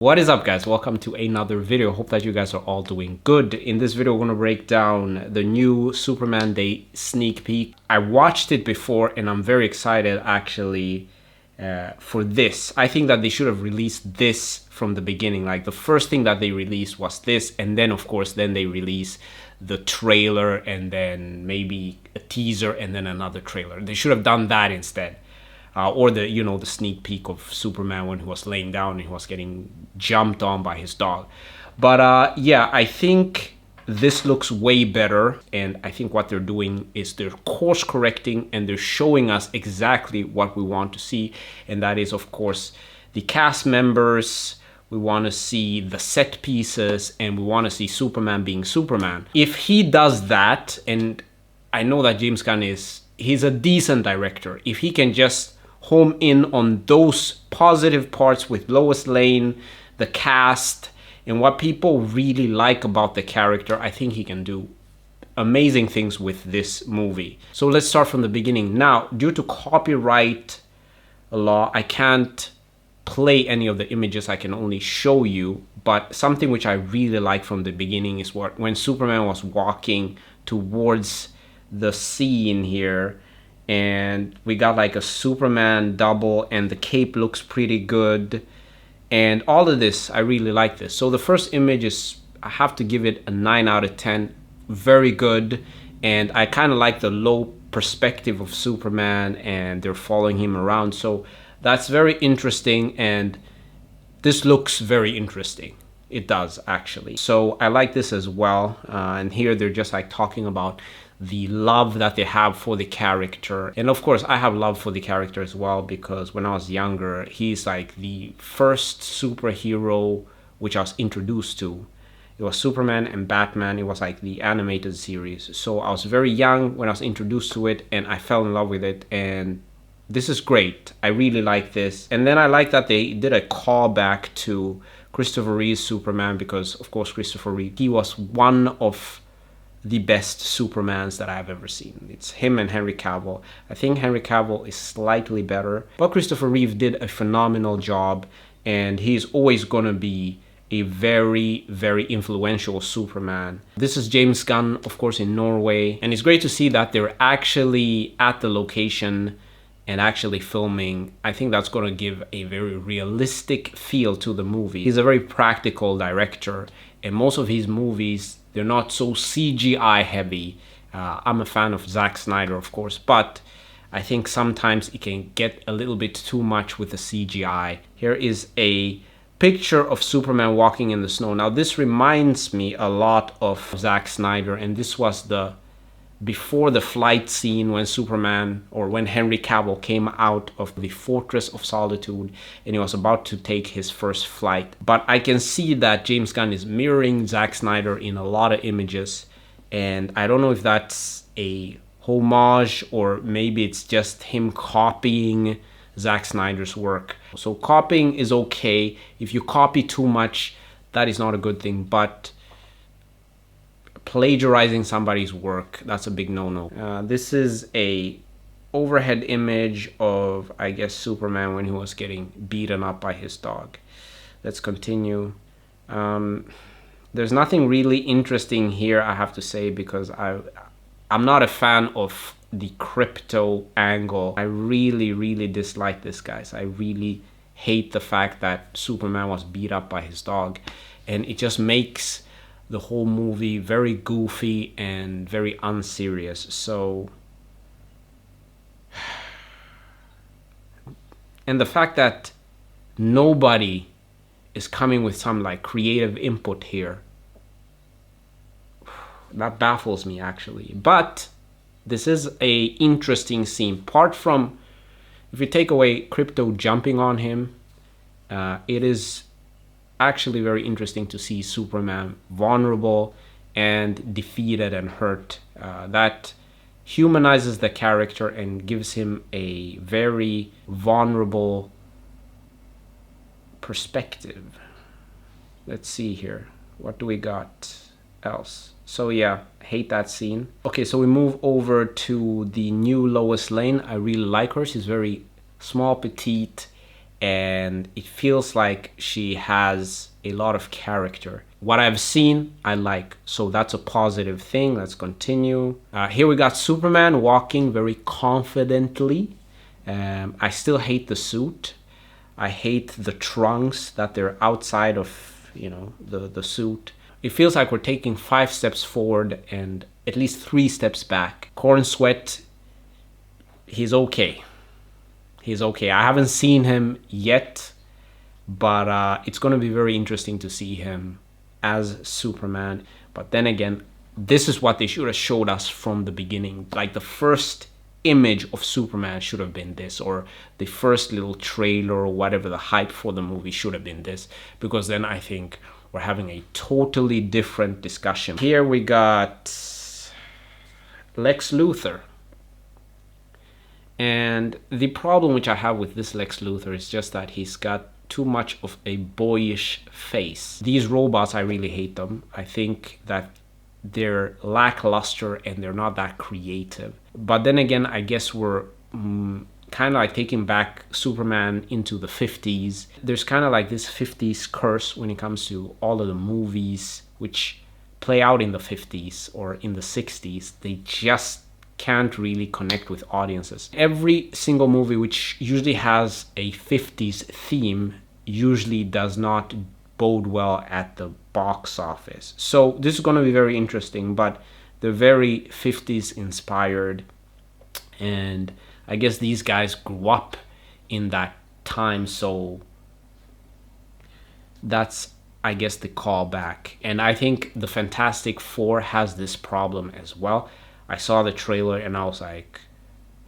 What is up, guys? Welcome to another video. Hope that you guys are all doing good. In this video, we're going to break down the new Superman Day sneak peek. I watched it before and I'm very excited actually for this. I think that they should have released this from the beginning. Like the first thing that they released was this, and then of course then they release the trailer and then maybe a teaser and then another trailer. They should have done that instead. Or the the sneak peek of Superman when he was laying down and he was getting jumped on by his dog. But yeah, I think this looks way better, and I think what they're doing is they're course correcting and they're showing us exactly what we want to see, and that is of course the cast members. We want to see the set pieces and we want to see Superman being Superman. If he does that, and I know that James Gunn he's a decent director, if he can just home in on those positive parts with Lois Lane, the cast, and what people really like about the character, I think he can do amazing things with this movie. So let's start from the beginning. Now, due to copyright law, I can't play any of the images, I can only show you. But something which I really like from the beginning is when Superman was walking towards the scene here, and we got like a Superman double and the cape looks pretty good, and all of this, I really like this. So the first image is, I have to give it a 9 out of 10. Very good. And I kind of like the low perspective of Superman and they're following him around, so that's very interesting, and this looks very interesting. It does actually. So I like this as well. And here they're just like talking about the love that they have for the character. And of course I have love for the character as well, because when I was younger, he's like the first superhero which I was introduced to. It was Superman and Batman. It was like the animated series. So I was very young when I was introduced to it and I fell in love with it, and this is great. I really like this. And then I like that they did a callback to Christopher Reeve's Superman, because of course Christopher Reeve, he was one of the best Supermans that I've ever seen. It's him and Henry Cavill. I think Henry Cavill is slightly better, but Christopher Reeve did a phenomenal job, and he's always gonna be a very, very influential Superman. This is James Gunn, of course, in Norway, and it's great to see that they're actually at the location and actually filming. I think that's going to give a very realistic feel to the movie. He's a very practical director, and most of his movies, they're not so CGI heavy. I'm a fan of Zack Snyder, of course, but I think sometimes it can get a little bit too much with the CGI. Here is a picture of Superman walking in the snow. Now this reminds me a lot of Zack Snyder, and this was the before the flight scene when Superman, or when Henry Cavill came out of the Fortress of Solitude and he was about to take his first flight. But I can see that James Gunn is mirroring Zack Snyder in a lot of images, and I don't know if that's a homage or maybe it's just him copying Zack Snyder's work. So copying is okay. If you copy too much, that is not a good thing, but plagiarizing somebody's work, that's a big no-no. This is a overhead image of, I guess, Superman when he was getting beaten up by his dog. Let's continue. There's nothing really interesting here, I have to say, because I'm not a fan of the Krypto angle. I really dislike this, guys. I really hate the fact that Superman was beat up by his dog, and it just makes the whole movie very goofy and very unserious. So, and the fact that nobody is coming with some like creative input here, that baffles me actually. But this is a interesting scene. Apart from, if you take away Krypto jumping on him, it is actually very interesting to see Superman vulnerable and defeated and hurt. That humanizes the character and gives him a very vulnerable perspective. Let's see here. What do we got else? So yeah, hate that scene. Okay, so we move over to the new Lois Lane. I really like her. She's very small, petite, and it feels like she has a lot of character. What I've seen, I like, so that's a positive thing. Let's continue. Here we got Superman walking very confidently. I still hate the suit. I hate the trunks that they're outside of, the suit. It feels like we're taking 5 steps forward and at least 3 steps back. Corenswet, he's okay. He's okay. I haven't seen him yet, but it's going to be very interesting to see him as Superman. But then again, this is what they should have showed us from the beginning. Like the first image of Superman should have been this, or the first little trailer or whatever, the hype for the movie should have been this, because then I think we're having a totally different discussion. Here we got Lex Luthor. And the problem which I have with this Lex Luthor is just that he's got too much of a boyish face. These robots, I really hate them. I think that they're lackluster and they're not that creative. But then again, I guess we're kind of like taking back Superman into the 50s. There's kind of like this 50s curse when it comes to all of the movies which play out in the 50s or in the 60s. They just can't really connect with audiences. Every single movie which usually has a 50s theme usually does not bode well at the box office. So this is going to be very interesting, but they're very 50s inspired, and I guess these guys grew up in that time, so that's, I guess, the callback. And I think the Fantastic Four has this problem as well. I saw the trailer and I was like,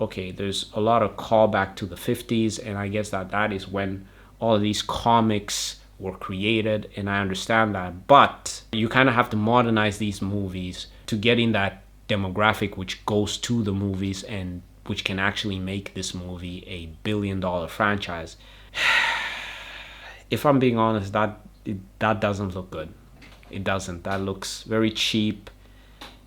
okay, there's a lot of callback to the 50s, and I guess that is when all of these comics were created, and I understand that. But you kind of have to modernize these movies to get in that demographic which goes to the movies and which can actually make this movie a billion-dollar franchise. If I'm being honest, that doesn't look good. It doesn't. That looks very cheap.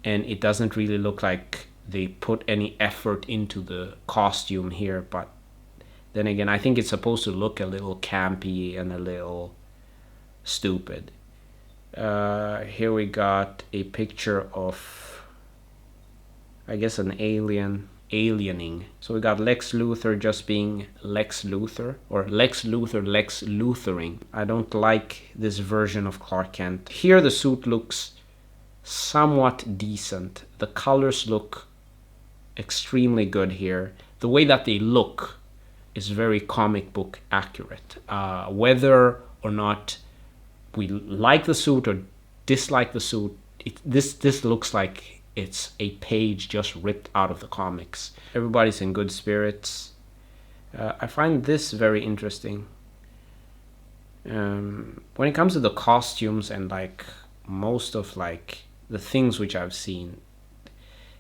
And it doesn't really look like they put any effort into the costume here. But then again, I think it's supposed to look a little campy and a little stupid. Here we got a picture of, I guess, an aliening. So we got Lex Luthor just being Lex Luthor, or Lex Luthor Lex Luthoring. I don't like this version of Clark Kent. Here the suit looks somewhat decent. The colors look extremely good here. The way that they look is very comic book accurate. Whether or not we like the suit or dislike the suit, this looks like it's a page just ripped out of the comics. Everybody's in good spirits. I find this very interesting. When it comes to the costumes and like most of like the things which I've seen,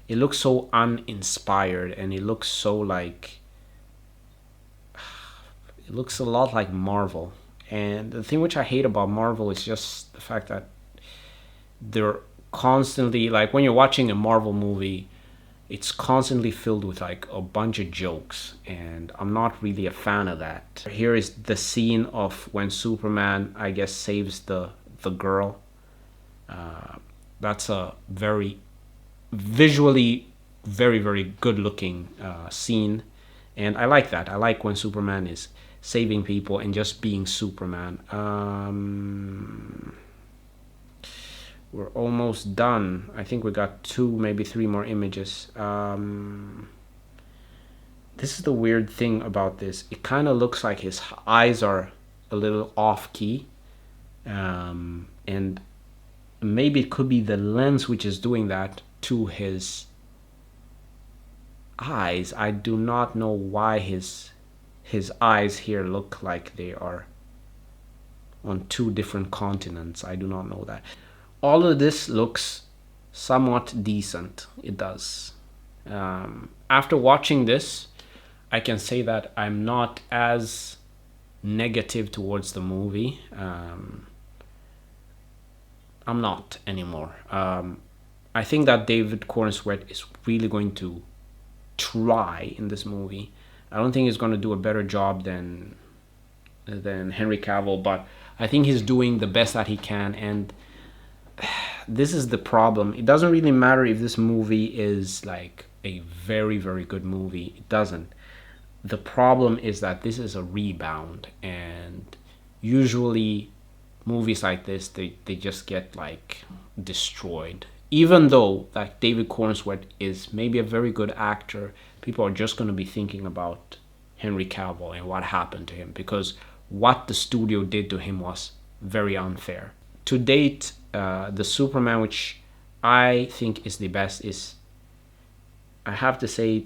it looks so uninspired, and it looks so like, it looks a lot like Marvel. And the thing which I hate about Marvel is just the fact that they're constantly, like when you're watching a Marvel movie, it's constantly filled with like a bunch of jokes, and I'm not really a fan of that. Here is the scene of when Superman, I guess, saves the girl. That's a very visually very, very good looking scene, and I like that. I like when Superman is saving people and just being Superman. We're almost done. I think we got 2, maybe 3 more images. This is the weird thing about this. It kind of looks like his eyes are a little off key, and maybe it could be the lens which is doing that to his eyes. I do not know why his eyes here look like they are on 2 different continents. I do not know that. All of this looks somewhat decent. It does. After watching this, I can say that I'm not as negative towards the movie. I'm not anymore. I think that David Corenswet is really going to try in this movie. I don't think he's going to do a better job than than Henry Cavill, but I think he's doing the best that he can, and this is the problem. It doesn't really matter if this movie is like a very, very good movie. It doesn't. The problem is that this is a rebound, and usually movies like this, they just get like destroyed. Even though like David Corenswet is maybe a very good actor, people are just going to be thinking about Henry Cavill and what happened to him, because what the studio did to him was very unfair. To date, the Superman which I think is the best is, I have to say,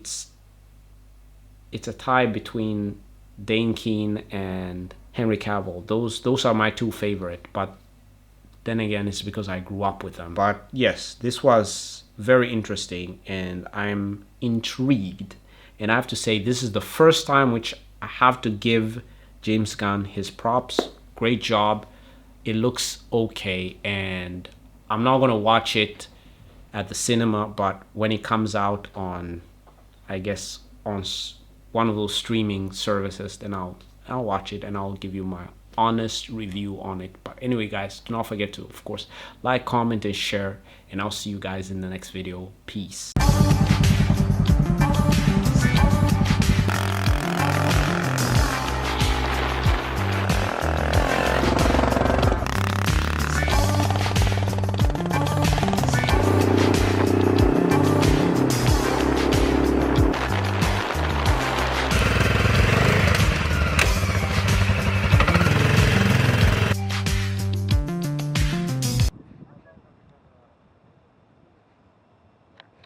it's a tie between Dane Keene and Henry Cavill. Those are my two favorite, but then again, it's because I grew up with them. But yes, this was very interesting, and I'm intrigued. And I have to say, this is the first time which I have to give James Gunn his props. Great job. It looks okay, and I'm not gonna watch it at the cinema, but when it comes out on, I guess, on one of those streaming services, then I'll watch it and I'll give you my honest review on it. But anyway, guys, do not forget to, of course, like, comment, and share, and I'll see you guys in the next video. Peace.